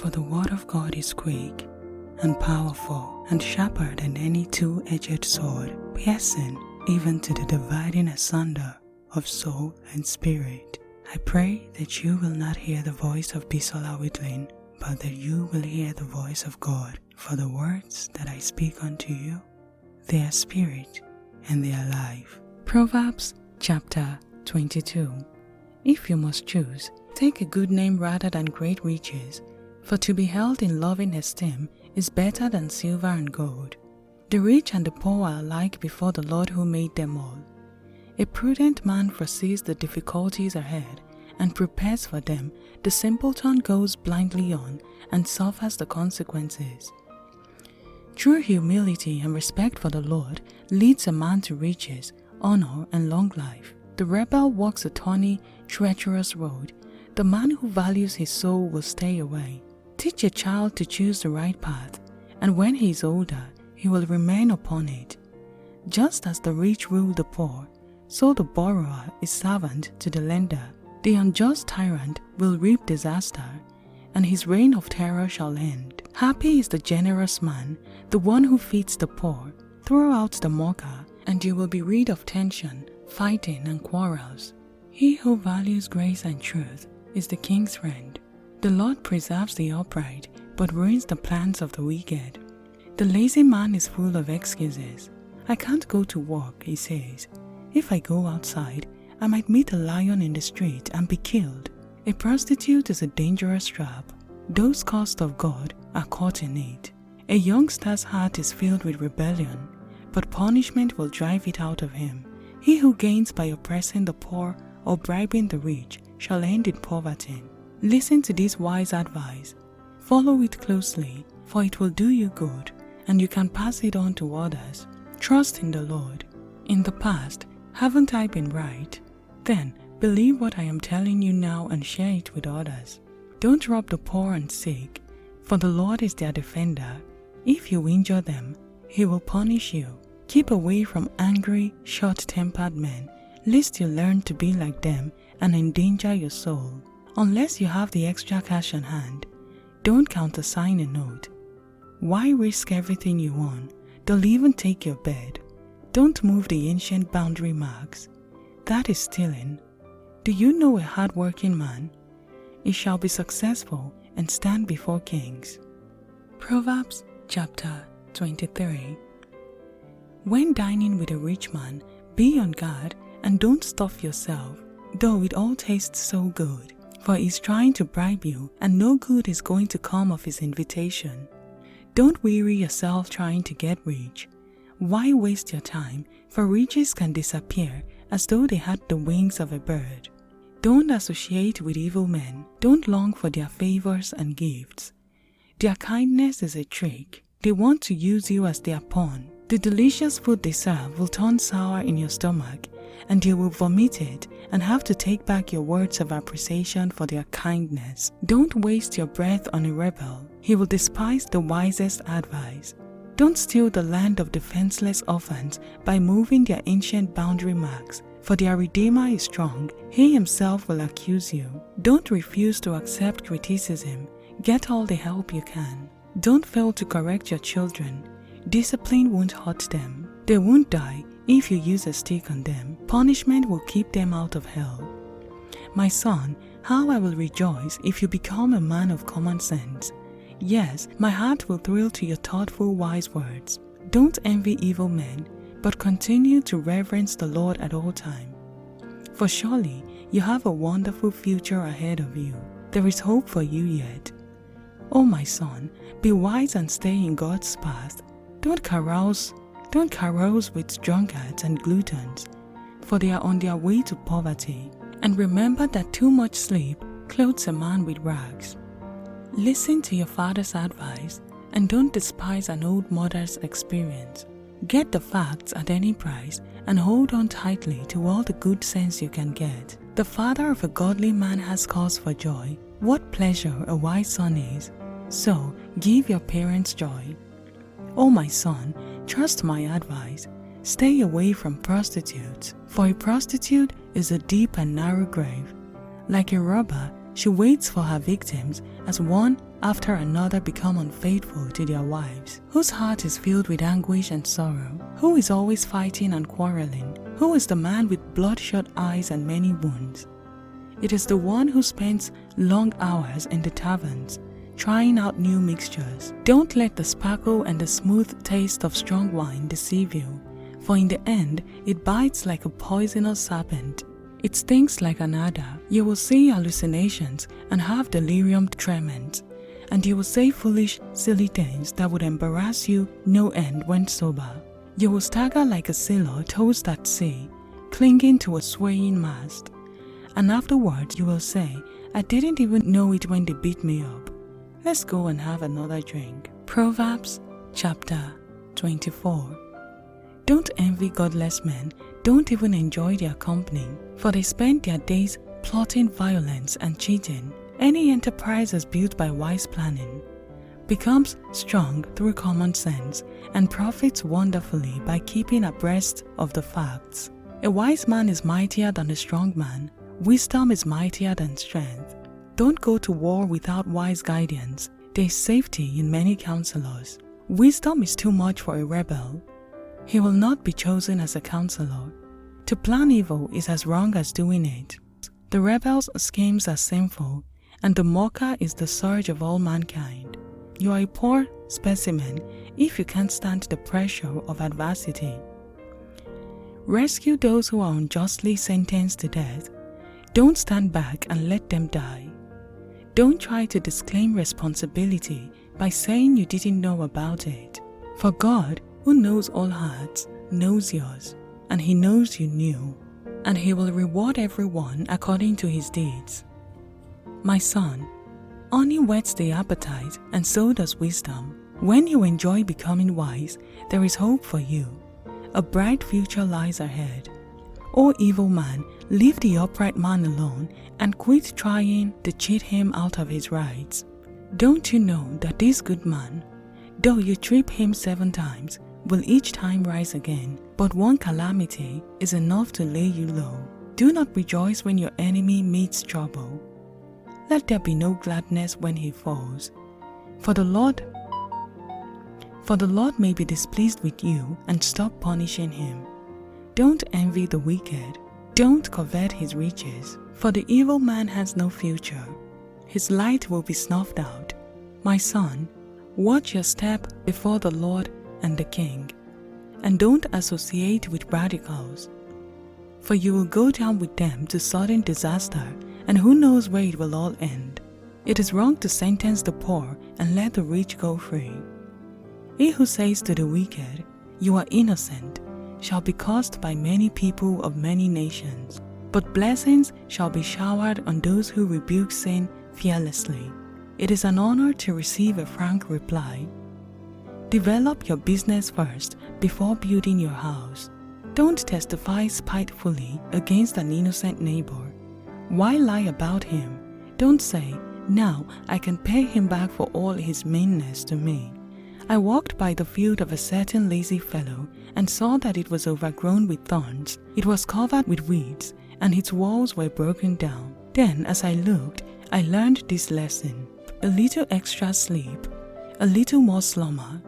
For the word of God is quick and powerful and sharper than any two-edged sword, piercing even to the dividing asunder of soul and spirit. I pray that you will not hear the voice of Bisola Widlin, but that you will hear the voice of God. For the words that I speak unto you, they are spirit and they are life. Proverbs chapter 22. If you must choose, take a good name rather than great riches, for to be held in loving esteem is better than silver and gold. The rich and the poor are alike before the Lord who made them all. A prudent man foresees the difficulties ahead and prepares for them. The simpleton goes blindly on and suffers the consequences. True humility and respect for the Lord leads a man to riches, honor, and long life. The rebel walks a thorny, treacherous road. The man who values his soul will stay away. Teach a child to choose the right path, and when he is older, he will remain upon it. Just as the rich rule the poor, so the borrower is servant to the lender. The unjust tyrant will reap disaster, and his reign of terror shall end. Happy is the generous man, the one who feeds the poor. Throw out the mocker, and you will be rid of tension, fighting, and quarrels. He who values grace and truth is the king's friend. The Lord preserves the upright, but ruins the plans of the wicked. The lazy man is full of excuses. I can't go to work, he says. If I go outside, I might meet a lion in the street and be killed. A prostitute is a dangerous trap. Those cursed of God are caught in it. A youngster's heart is filled with rebellion, but punishment will drive it out of him. He who gains by oppressing the poor or bribing the rich shall end in poverty. Listen to this wise advice. Follow it closely, for it will do you good, and you can pass it on to others. Trust in the Lord. In the past, haven't I been right? Then believe what I am telling you now and share it with others. Don't rob the poor and sick, for the Lord is their defender. If you injure them, he will punish you. Keep away from angry, short-tempered men, lest you learn to be like them and endanger your soul. Unless you have the extra cash on hand, don't countersign a note. Why risk everything you own? They'll even take your bed. Don't move the ancient boundary marks. That is stealing. Do you know a hard-working man? He shall be successful and stand before kings. Proverbs chapter 23. When dining with a rich man, be on guard and don't stuff yourself, though it all tastes so good, for he's trying to bribe you and no good is going to come of his invitation. Don't weary yourself trying to get rich. Why waste your time? For riches can disappear as though they had the wings of a bird. Don't associate with evil men. Don't long for their favors and gifts. Their kindness is a trick. They want to use you as their pawn. The delicious food they serve will turn sour in your stomach, and you will vomit it and have to take back your words of appreciation for their kindness. Don't waste your breath on a rebel. He will despise the wisest advice. Don't steal the land of defenseless orphans by moving their ancient boundary marks, for their Redeemer is strong. He himself will accuse you. Don't refuse to accept criticism. Get all the help you can. Don't fail to correct your children. Discipline won't hurt them. They won't die if you use a stick on them. Punishment will keep them out of hell. My son, how I will rejoice if you become a man of common sense. Yes, my heart will thrill to your thoughtful, wise words. Don't envy evil men, but continue to reverence the Lord at all times. For surely you have a wonderful future ahead of you. There is hope for you yet. Oh my son, be wise and stay in God's path. Don't carouse with drunkards and gluttons, for they are on their way to poverty. And remember that too much sleep clothes a man with rags. Listen to your father's advice and don't despise an old mother's experience. Get the facts at any price and hold on tightly to all the good sense you can get. The father of a godly man has cause for joy. What pleasure a wise son is. So give your parents joy. O my son, trust my advice. Stay away from prostitutes, for a prostitute is a deep and narrow grave. Like a robber, She waits for her victims as one after another become unfaithful to their wives. Whose heart is filled with anguish and sorrow? Who is always fighting and quarreling? Who is the man with bloodshot eyes and many wounds? It is the one who spends long hours in the taverns, trying out new mixtures. Don't let the sparkle and the smooth taste of strong wine deceive you, for in the end it bites like a poisonous serpent. It stings like an adder. You will see hallucinations and have delirium tremens, and you will say foolish, silly things that would embarrass you no end when sober. You will stagger like a sailor tossed at sea, clinging to a swaying mast. And afterwards you will say, I didn't even know it when they beat me up. Let's go and have another drink. Proverbs chapter 24. Don't envy godless men. Don't even enjoy their company, for they spend their days plotting violence and cheating. Any enterprise is built by wise planning, becomes strong through common sense, and profits wonderfully by keeping abreast of the facts. A wise man is mightier than a strong man. Wisdom is mightier than strength. Don't go to war without wise guidance. There is safety in many counselors. Wisdom is too much for a rebel. He will not be chosen as a counselor. To plan evil is as wrong as doing it. The rebel's schemes are sinful, and the mocker is the scourge of all mankind. You are a poor specimen if you can't stand the pressure of adversity. Rescue those who are unjustly sentenced to death. Don't stand back and let them die. Don't try to disclaim responsibility by saying you didn't know about it. For God, who knows all hearts, knows yours, and He knows you knew, and He will reward everyone according to his deeds. My son, honey whets the appetite, and so does wisdom. When you enjoy becoming wise, there is hope for you. A bright future lies ahead. O evil man, leave the upright man alone and quit trying to cheat him out of his rights. Don't you know that this good man, though you trip him 7 times, will each time rise again? But one calamity is enough to lay you low. Do not rejoice when your enemy meets trouble. Let there be no gladness when he falls. For the Lord may be displeased with you and stop punishing him. Don't envy the wicked. Don't covet his riches, for the evil man has no future. His light will be snuffed out. My son, watch your step before the Lord and the King, and don't associate with radicals, for you will go down with them to sudden disaster, and who knows where it will all end. It is wrong to sentence the poor and let the rich go free. He who says to the wicked, you are innocent, shall be cursed by many people of many nations, but blessings shall be showered on those who rebuke sin fearlessly. It is an honor to receive a frank reply. Develop your business first before building your house. Don't testify spitefully against an innocent neighbor. Why lie about him? Don't say, now I can pay him back for all his meanness to me. I walked by the field of a certain lazy fellow and saw that it was overgrown with thorns. It was covered with weeds, and its walls were broken down. Then, as I looked, I learned this lesson. A little extra sleep, a little more slumber,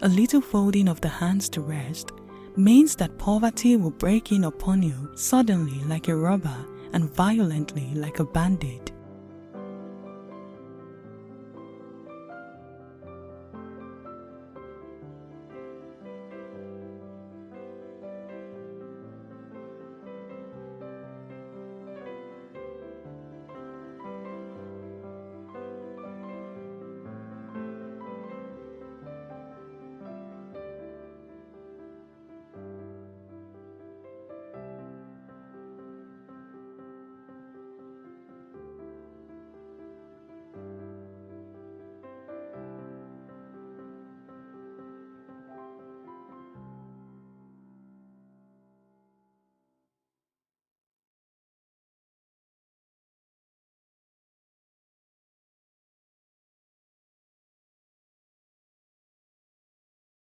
a little folding of the hands to rest, means that poverty will break in upon you suddenly like a robber and violently like a bandit.